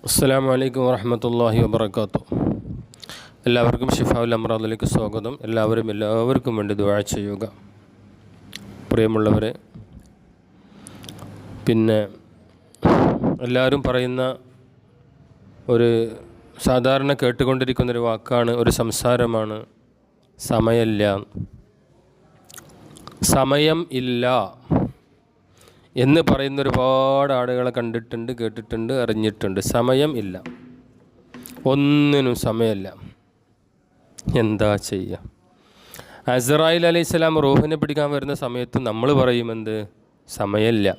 അസ്സലാമു അലൈക്കും വറഹ്മത്തുള്ളാഹി വബറകാതുഹു. എല്ലാവർക്കും ഷിഫാഉൽ അംറാദിലേക്ക് സ്വാഗതം. എല്ലാവർക്കും വേണ്ടി ദുആ ചെയ്യുക. പ്രിയമുള്ളവരെ, പിന്നെ എല്ലാവരും പറയുന്ന ഒരു സാധാരണ കേട്ടുകൊണ്ടിരിക്കുന്നൊരു വാക്കാണ്, ഒരു സംസാരമാണ് സമയമില്ല. സമയം ഇല്ല എന്ന് പറയുന്ന ഒരുപാട് ആളുകളെ കണ്ടിട്ടുണ്ട്, കേട്ടിട്ടുണ്ട്, അറിഞ്ഞിട്ടുണ്ട്. സമയം ഇല്ല, ഒന്നിനും സമയമില്ല. എന്താ ചെയ്യുക? അസ്റായിൽ അലൈഹിസ്സലാം റൂഹിനെ പിടിക്കാൻ വരുന്ന സമയത്ത് നമ്മൾ പറയും എന്ത്? സമയമില്ല.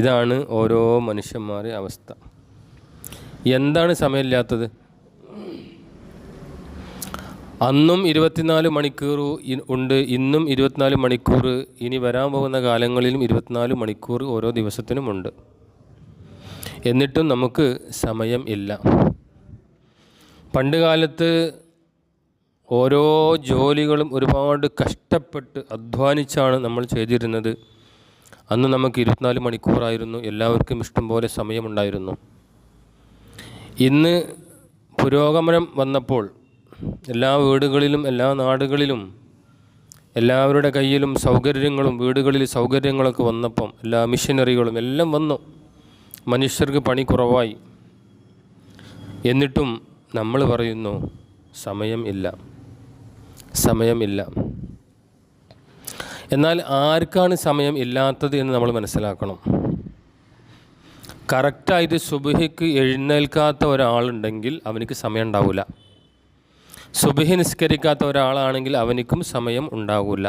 ഇതാണ് ഓരോ മനുഷ്യന്മാരുടെ അവസ്ഥ. എന്താണ് സമയമില്ലാത്തത്? അന്നും 24 മണിക്കൂർ ഉണ്ട്, ഇന്നും 24 മണിക്കൂർ, ഇനി വരാൻ പോകുന്ന കാലങ്ങളിലും 24 മണിക്കൂർ ഓരോ ദിവസത്തിനുമുണ്ട്. എന്നിട്ടും നമുക്ക് സമയം ഇല്ല. പണ്ട് കാലത്ത് ഓരോ ജോലികളും ഒരുപാട് കഷ്ടപ്പെട്ട് അധ്വാനിച്ചാണ് നമ്മൾ ചെയ്തിരുന്നത്. അന്ന് നമുക്ക് 24 മണിക്കൂറായിരുന്നു, എല്ലാവർക്കും ഇഷ്ടം പോലെ സമയമുണ്ടായിരുന്നു. ഇന്ന് പുരോഗമനം വന്നപ്പോൾ എല്ലാ വീടുകളിലും എല്ലാ നാടുകളിലും എല്ലാവരുടെ കയ്യിലും സൗകര്യങ്ങളും, വീടുകളിൽ സൗകര്യങ്ങളൊക്കെ വന്നപ്പം എല്ലാ മിഷനറികളും എല്ലാം വന്നു. മനുഷ്യർക്ക് പണി കുറവായി. എന്നിട്ടും നമ്മൾ പറയുന്നു സമയം ഇല്ല, സമയം ഇല്ല. എന്നാൽ ആർക്കാണ് സമയം ഇല്ലാത്തത് എന്ന് നമ്മൾ മനസ്സിലാക്കണം. കറക്റ്റായിട്ട് സുബ്ഹിക്ക് എഴുന്നേൽക്കാത്ത ഒരാളുണ്ടെങ്കിൽ അവനിക്ക് സമയം ഉണ്ടാവില്ല. സുബ്ഹി നിസ്കരിക്കാത്ത ഒരാളാണെങ്കിൽ അവനിക്കും സമയം ഉണ്ടാവില്ല.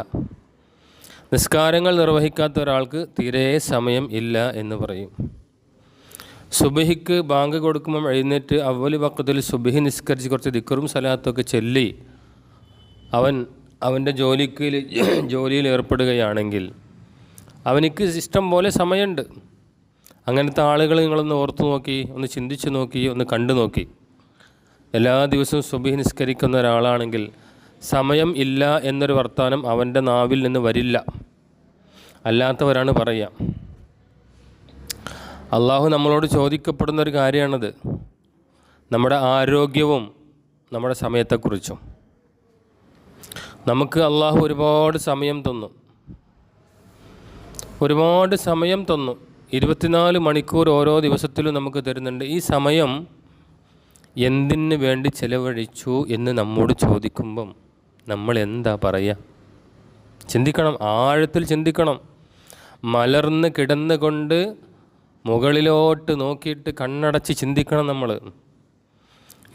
നിസ്കാരങ്ങൾ നിർവഹിക്കാത്ത ഒരാൾക്ക് തീരെ സമയം ഇല്ല എന്ന് പറയും. സുബ്ഹിക്ക് ബാങ്ക് കൊടുക്കുമ്പം എഴുന്നേറ്റ് അവലി വഖത്തിൽ സുബ്ഹി നിസ്കരിച്ച് കുറച്ച് ദിക്റും സലാത്തൊക്കെ ചൊല്ലി അവൻ്റെ ജോലിയിൽ ഏർപ്പെടുകയാണെങ്കിൽ അവനിക്ക് ഇഷ്ടം പോലെ സമയമുണ്ട്. അങ്ങനത്തെ ആളുകൾ നിങ്ങളൊന്ന് ഓർത്തു നോക്കി, ഒന്ന് ചിന്തിച്ച് നോക്കി, ഒന്ന് കണ്ടു നോക്കി. എല്ലാ ദിവസവും സുബ്ഹി നിസ്കരിക്കുന്ന ഒരാളാണെങ്കിൽ സമയം ഇല്ല എന്നൊരു വർത്തമാനം അവൻ്റെ നാവിൽ നിന്ന് വരില്ല. അല്ലാത്തവരാണ് പറയുക. അള്ളാഹു നമ്മളോട് ചോദിക്കപ്പെടുന്ന ഒരു കാര്യമാണത്, നമ്മുടെ ആരോഗ്യവും നമ്മുടെ സമയത്തെക്കുറിച്ചും. നമുക്ക് അള്ളാഹു ഒരുപാട് സമയം തന്നു, ഒരുപാട് സമയം തന്നു. 24 മണിക്കൂർ ഓരോ ദിവസത്തിലും നമുക്ക് തരുന്നുണ്ട്. ഈ സമയം എന്തിനു വേണ്ടി ചെലവഴിച്ചു എന്ന് നമ്മോട് ചോദിക്കുമ്പം നമ്മൾ എന്താ പറയുക? ചിന്തിക്കണം, ആഴത്തിൽ ചിന്തിക്കണം. മലർന്ന് കിടന്നുകൊണ്ട് മുകളിലോട്ട് നോക്കിയിട്ട് കണ്ണടച്ച് ചിന്തിക്കണം. നമ്മൾ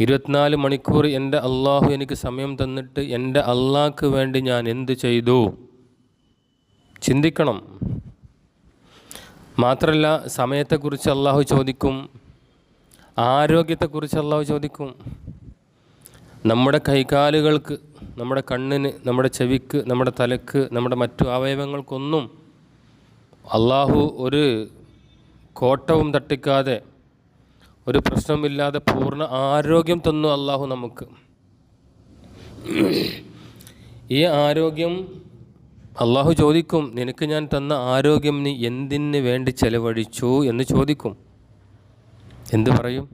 24 മണിക്കൂർ എൻ്റെ അള്ളാഹു എനിക്ക് സമയം തന്നിട്ട് എൻ്റെ അള്ളാഹ്ക്ക് വേണ്ടി ഞാൻ എന്ത് ചെയ്തു? ചിന്തിക്കണം. മാത്രമല്ല, സമയത്തെക്കുറിച്ച് അള്ളാഹു ചോദിക്കും, ആരോഗ്യത്തെക്കുറിച്ച് അള്ളാഹു ചോദിക്കും. നമ്മുടെ കൈകാലുകൾക്ക്, നമ്മുടെ കണ്ണിന്, നമ്മുടെ ചെവിക്ക്, നമ്മുടെ തലക്ക്, നമ്മുടെ മറ്റു അവയവങ്ങൾക്കൊന്നും അള്ളാഹു ഒരു കോട്ടവും തട്ടിക്കാതെ, ഒരു പ്രശ്നമില്ലാതെ പൂർണ്ണ ആരോഗ്യം തന്നു അള്ളാഹു നമുക്ക്. ഈ ആരോഗ്യം അള്ളാഹു ചോദിക്കും, നിനക്ക് ഞാൻ തന്ന ആരോഗ്യം നീ എന്തിനു വേണ്ടി ചെലവഴിച്ചു എന്ന് ചോദിക്കും. എന്ത് പറയും?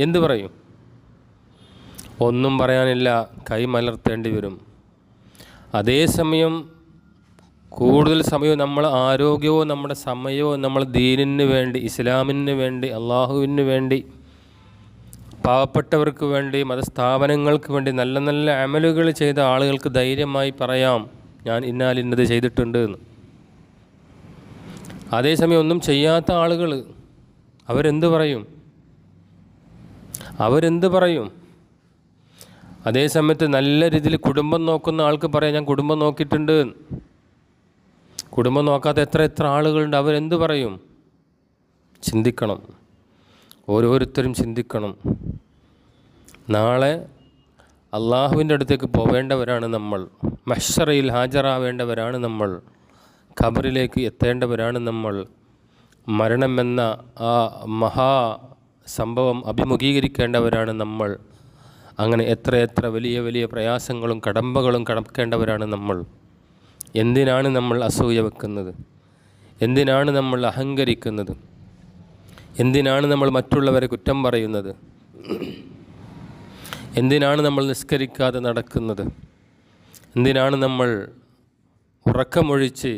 എന്ത് പറയും? ഒന്നും പറയാനില്ല, കൈ മലർത്തേണ്ടി വരും. അതേസമയം കൂടുതൽ സമയവും നമ്മൾ ആരോഗ്യവും നമ്മുടെ സമയവും നമ്മൾ ദീനിന് വേണ്ടി, ഇസ്ലാമിന് വേണ്ടി, അള്ളാഹുവിന് വേണ്ടി, പാവപ്പെട്ടവർക്ക് വേണ്ടി, മതസ്ഥാപനങ്ങൾക്ക് വേണ്ടി നല്ല നല്ല അമലുകൾ ചെയ്ത ആളുകൾക്ക് ധൈര്യമായി പറയാം, ഞാൻ ഇന്നത് ചെയ്തിട്ടുണ്ട് എന്ന്. അതേസമയം ഒന്നും ചെയ്യാത്ത ആളുകൾ അവരെന്ത് പറയും? അവരെന്ത് പറയും? അതേസമയത്ത് നല്ല രീതിയിൽ കുടുംബം നോക്കുന്ന ആൾക്ക് പറയാം, ഞാൻ കുടുംബം നോക്കിയിട്ടുണ്ട്. കുടുംബം നോക്കാത്ത എത്ര ആളുകളുണ്ട്, അവരെന്ത് പറയും? ചിന്തിക്കണം, ഓരോരുത്തരും ചിന്തിക്കണം. നാളെ അള്ളാഹുവിൻ്റെ അടുത്തേക്ക് പോവേണ്ടവരാണ് നമ്മൾ. മഹ്ശറയിൽ ഹാജരാവേണ്ടവരാണ് നമ്മൾ. ഖബറിലേക്ക് എത്തേണ്ടവരാണ് നമ്മൾ. മരണമെന്ന ആ മഹാ സംഭവം അഭിമുഖീകരിക്കേണ്ടവരാണ് നമ്മൾ. അങ്ങനെ എത്ര വലിയ വലിയ പ്രയാസങ്ങളും കടമ്പകളും കടക്കേണ്ടവരാണ് നമ്മൾ. എന്തിനാണ് നമ്മൾ അസൂയ വെക്കുന്നത്? എന്തിനാണ് നമ്മൾ അഹങ്കരിക്കുന്നത്? എന്തിനാണ് നമ്മൾ മറ്റുള്ളവരെ കുറ്റം പറയുന്നത്? എന്തിനാണ് നമ്മൾ നിസ്കരിക്കാതെ നടക്കുന്നത്? എന്തിനാണ് നമ്മൾ ഉറക്കമൊഴിച്ച്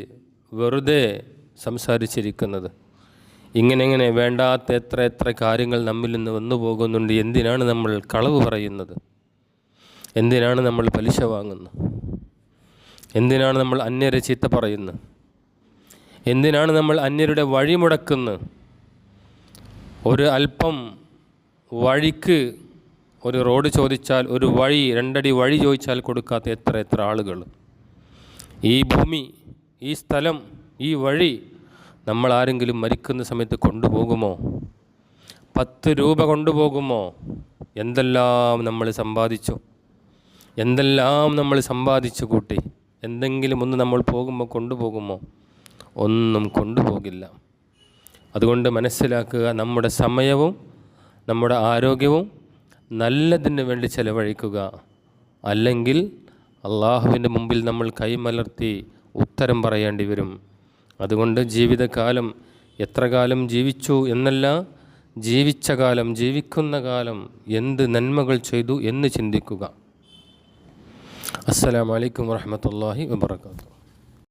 വെറുതെ സംസാരിച്ചിരിക്കുന്നത്? ഇങ്ങനെ വേണ്ടാത്ത എത്ര കാര്യങ്ങൾ നമ്മിൽ നിന്ന് വന്നു പോകുന്നുണ്ട്. എന്തിനാണ് നമ്മൾ കളവ് പറയുന്നത്? എന്തിനാണ് നമ്മൾ പലിശ വാങ്ങുന്നത്? എന്തിനാണ് നമ്മൾ അന്യരെ ചീത്ത പറയുന്നത്? എന്തിനാണ് നമ്മൾ അന്യരുടെ വഴി മുടക്കുന്നത്? ഒരു അല്പം വഴിക്ക് ഒരു റോഡ് ചോദിച്ചാൽ, ഒരു വഴി 2 അടി വഴി ചോദിച്ചാൽ കൊടുക്കാത്ത എത്ര ആളുകൾ. ഈ ഭൂമി, ഈ സ്ഥലം, ഈ വഴി നമ്മൾ ആരെങ്കിലും മരിക്കുന്ന സമയത്ത് കൊണ്ടുപോകുമോ? 10 രൂപ കൊണ്ടുപോകുമോ? എന്തെല്ലാം നമ്മൾ സമ്പാദിച്ചു, എന്തെല്ലാം നമ്മൾ സമ്പാദിച്ചു കൂട്ടി. എന്തെങ്കിലും ഒന്ന് നമ്മൾ പോകുമ്പോൾ കൊണ്ടുപോകുമോ? ഒന്നും കൊണ്ടുപോകില്ല. അതുകൊണ്ട് മനസ്സിലാക്കുക, നമ്മുടെ സമയവും നമ്മുടെ ആരോഗ്യവും നല്ലതിന് വേണ്ടി ചെലവഴിക്കുക. അല്ലെങ്കിൽ അള്ളാഹുവിൻ്റെ മുമ്പിൽ നമ്മൾ കൈമലർത്തി ഉത്തരം പറയേണ്ടി വരും. അതുകൊണ്ട് ജീവിതകാലം എത്ര കാലം ജീവിച്ചു എന്നല്ല, ജീവിച്ച കാലം, ജീവിക്കുന്ന കാലം എന്ത് നന്മകൾ ചെയ്തു എന്ന് ചിന്തിക്കുക. അസ്സലാമു അലൈക്കും വറഹ്മത്തുള്ളാഹി വബറകാതുഹു.